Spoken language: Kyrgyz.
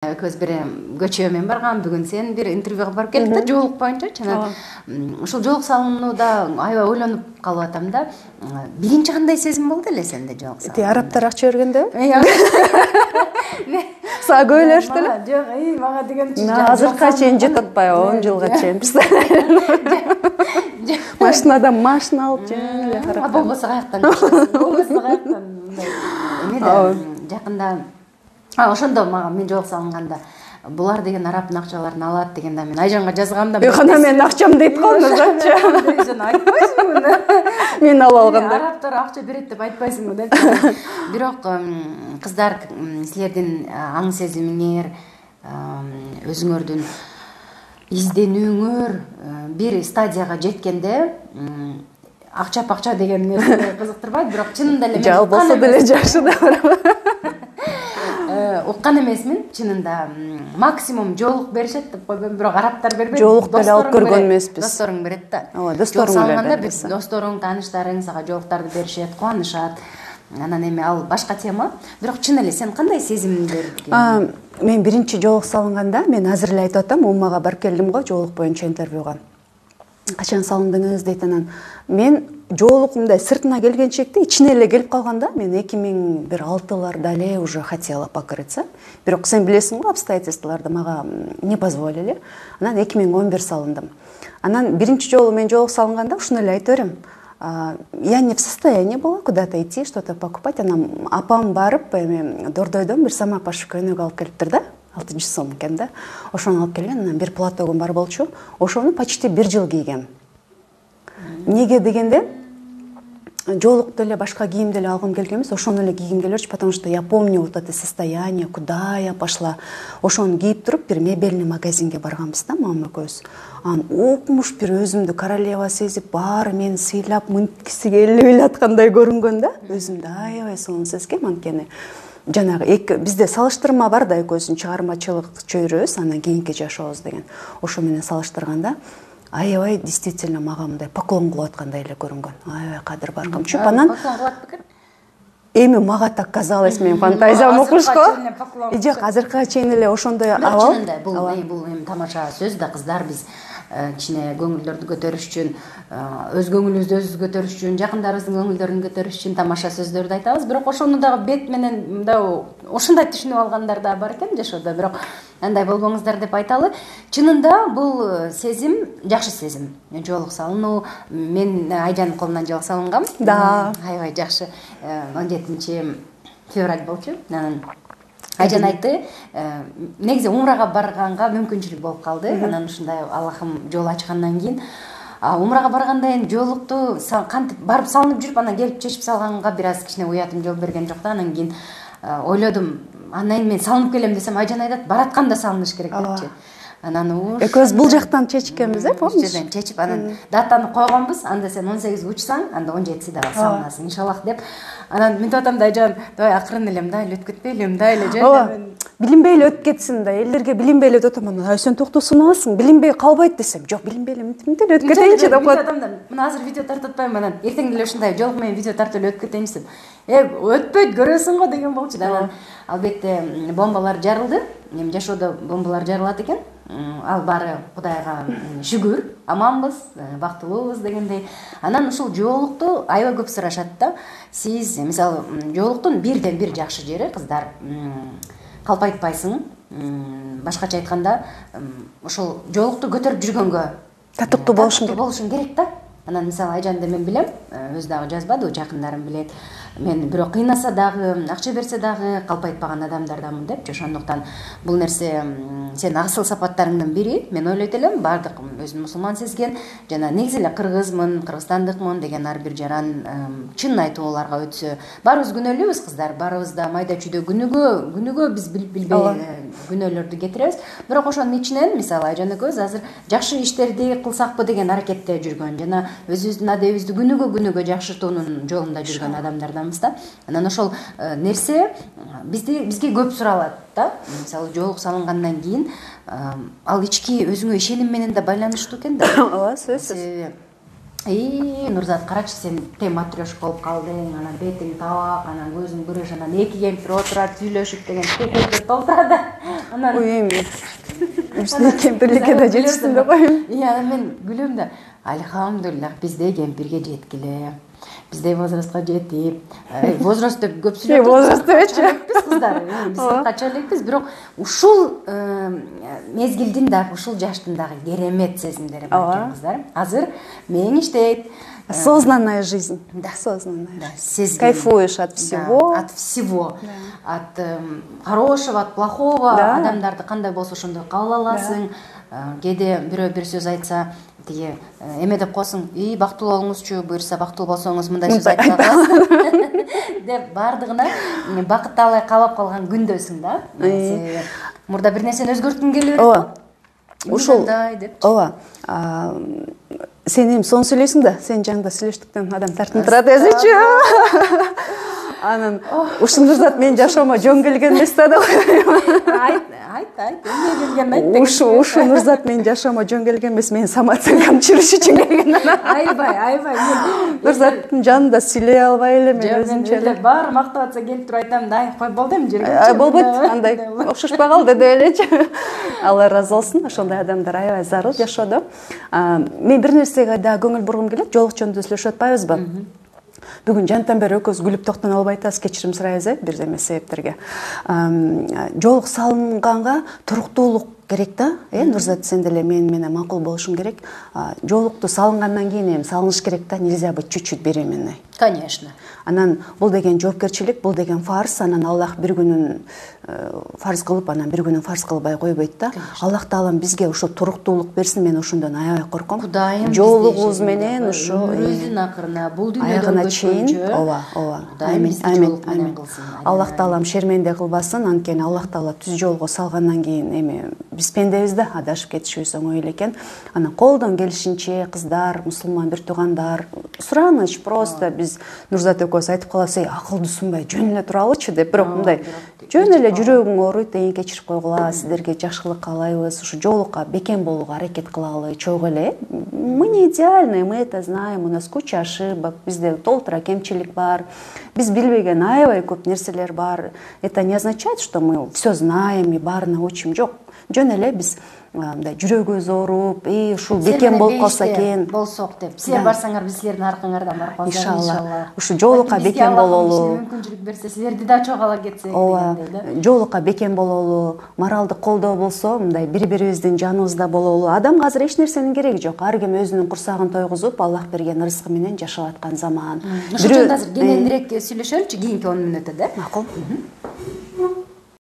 Экөөбүз бир көчөгө мен барган, бүгүн сен бир интервьюга барып келдик да, жоолук боюнчачы. Анан ушул жоолук салынууда аябай ойлонуп калып атам да. Биринчи кандай сезим болду эле сенде жоолук салынуу? Арабтар акча бергенде? Сага көйлөштү эле? Жок, мага дегенчи. Азыркыга чейин жете атпай, 10 жылга чейин. Машинадан машина алып жөн эле карап. Болбосо каяктан? Болбосо каяктан? Эмне жакында ошондо мага мен жоолук салынганда булар деген арабтын акчаларын алат дегенде мен Айжанга жазгам да. Кана менин акчам дейт колдурчу. Сен айтпайсыңбы? Мен алып алганда. Арабтар акча берет деп айтпайсыңбы деп. Бирок кыздар, силердин аң сезимиңер, өзүңөрдүн изденүүңөр бир стадияга жеткенде акча деген нерсе кызыктырбайт, бирок чынында эле жал болсо деле жакшы да барам. Уккан эмесмин, чынында максимум жоолук беришет деп койбойм, бирок арабтар бербейт. Жоолук деле алып көргөн эмеспиз. Досторуң берет да. Ооба, досторуң берет. Досторуң, тааныштарың сага жоолуктарды беришет, кубанышат. Анан эми ал башка тема. Бирок чын эле сен кандай сезимдерге? Мен биринчи жоолук салынганда, мен азыр эле айтып атам, уммага барып келдим го жоолук боюнча интервьюга. Качан салындыңыз дейт, анан мен жоолук мындай сыртына келгенчекти ичине эле келип калганда, мен 2006-ларда эле уже хотела покрыться. Бирок сен билесиң го, обстоятельстволорду мага не позволили. Анан 2011 салындым. Анан биринчи жолу мен жоолук салынганда ушуну эле айта берем. Я не в состоянии была куда-то идти, что-то покупать. Анан апам барып, эми Дордойдон бир самопаш көйнөк алып келиптир да. 6-чы сом экен да. Ошону алып келген, анан бир платогум бар болчу. Ошону почти 1 жыл кийгем. Неге дегенде, жоолукту эле башка кийимди эле алгым келген эмес, ошону эле кийгим келчү, потому что я помню вот это состояние, куда я пошла. Ошону кийип туруп, бир мебельный магазинге барганбыз да, мама экөөбүз. Анан укмуш бир өзүмдү королева сезип, баары мени сыйлап, мынткиси келип эле аткандай көрүнгөн да. Өзүмдү аябай сонун сезгем, анткени жанагы бизде салыштырма бар да, экөөбүздүн чыгармачылык чөйрөбүз, анан кийинки жашообуз деген. Ошо менен салыштырганда аябай действительно мага мындай поклон кылып аткандай эле көрүнгөн. Аябай кадыр бар кымчып. Анан поклон кылат бекер? Эми мага так казалось, мен фантазиям укушко. Жок, азыркыга чейин эле ошондой абал. Бул эми тамаша сөз да, кыздар биз кичине көңүлдөрдү көтөрүш үчүн, өз көңүлүбүздү өзүбүз көтөрүш үчүн, жакындарыбыздын көңүлдөрүн көтөрүш үчүн тамаша сөздөрдү айтабыз. Бирок ошону дагы бет менен мындай ошондой түшүнүп алгандар да бар экен жашоодо. Бирок андай болбоңуздар деп айталы. Чынында бул сезим жакшы сезим. Жоолук салынуу, мен Айжанын колунан жоолук салынгам. Да. Аябай жакшы. 17 февраль болчу. Анан Айжан айтты, негизи умрага барганга мүмкүнчүлүк болуп калды. Анан ушундай Аллахым жол ачкандан кийин умрага баргандан кийин жоолукту кантип барып салынып жүрүп, анан келип чечип салганга бир аз кичине уятым жол берген жок да. Анан кийин ойлодум, анан мен салынып келем десем, Айжан айтат, баратканда салыныш керек депчи. Анан экөөбүз бул жактан чечкенбиз, помнишь? Чечип, анан датаны койгонбуз. Анда сен 18 учсаң, анда 17-сиде салынасың, иншаллах деп. Анан мен атам да, Айжан, давай акырын эле мындай эле өтүп кетпейли, мындай эле жөн. Билинбей эле өтүп кетсин да, элдерге билинбей эле өтөм. Ай сен токтосунабасың, билинбей калбайт десем, жок, билинбей эле мынтип эле өтүп кетейинчи деп коет. Атам да, мына азыр видео тартып атпайм, анан эртең деле ушундай жоолук менен видео тартып эле өтүп кетейинчи деп. Өтпөйт, көрөсүң го деген болчу да. Анан албетте бомбалар жарылды. Эми жашоодо бомбалар жарылат экен. Ал баары Кудайга шүгүр, аманбыз, бактылуубуз дегендей. Анан ушул жоолукту аябай көп сурашат да. Сиз, мисалы, жоолуктун бирден бир жакшы жери, кыздар, калпайтпайсың. Башкача айтканда, ушул жоолукту көтөрүп жүргөнгө татыктуу болушуң керек да. Анан мисалы Айжанды мен билем, өзү дагы жазбады, жакындарым билет. Мен бирок кыйнаса дагы, акча берсе дагы калпайтпаган адамдардамын депчи. Ошондуктан бул нерсе сен асыл сапаттарыңдын бири. Мен ойлойт элем, бардык өзүн мусулман сезген, жана негизи эле кыргызмын, кыргызстандыкмын деген ар бир жаран чын айтууларга өтсө, баарыбыз күнөөлүүбүз кыздар, баарыбыз да майда чүйдө күнүгө биз билбей күнөөлөрдү кетиребиз. Бирок ошонун ичинен, мисалы Айжан экөөбүз азыр жакшы иштерди кылсакпы деген аракетте жүргөн, жана өзүбүздүн адебибизди күнүгө жакшыртуунун жолунда жүргөн адамдарданбыз да. Анан ошол нерсе бизге көп суралат да. Мисалы жоолук салынгандан кийин ал ички өзүңө ишеним менен да байланыштуу экен да. Ооба, сөзсүз. Нурзат, карачы, сен тем матрешка болуп калдың, анан бетиң табак, анан көзүң күрөш, анан эки кемпир отурат, сүйлөшүп деген текелдер толтурат. Анан эми үстүнө кемпирликке да жетиштим деп коеюн. Анан мен күлөм да, альхамдулиллах, биздей кемпирге жеткиле. Биздей возрастка жетип, возраст деп көп сүйлөп возраст депчи. Биз кыздар, биз кача элекпиз, бирок ушул мезгилдин дагы, ушул жаштын дагы керемет сезимдери бар экен кыздар. Азыр мең иштейт. Осознанная жизнь. Да. Осознанная. Сезгин. Кайфуешь от всего. Да, от всего. Да. От хорошего, от плохого. Да. Адамдарды кандай болсо ошондой кабыл аласың. Да. Кээде бирөө бир сөз айтса, тиги эме деп коесуң, бактылуу болуңузчу, буюрса бактылуу болсоңуз мындай сөз айтып каласыз деп бардыгына бакытты алай кабап калган күндөсүң да. Мурда бир нерсени өзгөрткүң келип ооба. Ушул деп. Ооба. Сен эми сонун сүйлөйсүң да, сен жаңында сүйлөштүктөн адам тартынып турат өзүчү. Анан ушул Нурзат менин жашоомо жөн келген эмес да деп. Айт, эмне келген айт. Ушул Нурзат менин жашоомо жөн келген эмес, менин самооценкамды камчырыш үчүн келген. Айбай. Нурзаттын жанында сүйлөй албай эле мен өзүмчө эле. Баары мактап атса келип туруп айтам да, кой болду эми жүргүнчү. Болбойт, андай окшошпой калды деп элечи. Алла ыраазы болсун, ошондой адамдар аябай зарыл жашоодо. Мен бир нерсеге да көңүл бургум келет, жолук жөнүндө сүйлөшүп атпайбызбы? Бүгүн жантан бери экөөбүз күлүп токтоно албай атабыз, кечирим сурайбыз бир эме себептерге. Жолук салынганга туруктуулук керек да, Нурзат, сен деле мен менен макул болушуң керек. Жолукту салынгандан кийин эми салыныш керек да, нельзя быть чуть-чуть беременной. Конечно. Анан бул деген жоопкерчилик, бул деген фарз, анан Аллах бир күнүн фарз кылып, анан бир күнүн фарз кылбай койбойт да. Аллах таалам бизге ошо туруктуулук берсин, мен ошондон аябай корком. Кудайым жолугубуз менен ошо өмүрүбүздүн акырына, бул дүйнөдөн өткөнчө, ооба. Амин. Аллах таалам шерменде кылбасын, анткени Аллах таала түз жолго салгандан кийин эми биз пендебиз да, адашып кетишибиз оңой эле экен. Анан колдон келишинче кыздар, мусулман бир туугандар, сураныч просто биз Нурзат экөөбүз айтып калабыз, акылдуусунбай жөн эле туралычы деп, бирок мындай жөн эле жүрөгүң ооруйт, эң кечирип койгула, сиздерге жакшылык каалайбыз, ушу жолукка бекем болууга аракет кылалы, чогуу эле. Мы не идеальны, мы это знаем, у нас куча ошибок, бизде толтура кемчилик бар, биз билбеген аябай көп нерселер бар. Это не означает, что мы все знаем и баарына учим, жок. Жөн эле биз мындай жүрөгүбүз ооруп, ушул бекем болуп калса экен болсок деп. Силер барсаңар, биз силердин аркаңардан барып калабыз иншалла. Ушу жолукка бекем бололу. Мүмкүнчүлүк берсе, силерди да чогуу ала кетсек дегендей да. Жолукка бекем бололу, моралдык колдоо болсо, мындай бири-бирибиздин жаныбызда бололу. Адамга азыр эч нерсенин кереги жок. Ар ким өзүнүн курсагын тойгузуп, Аллах берген рызкы менен жашап аткан заман. Ошондо азыр кененирээк сүйлөшөлүчү кийинки 10 мүнөттө да. Макул.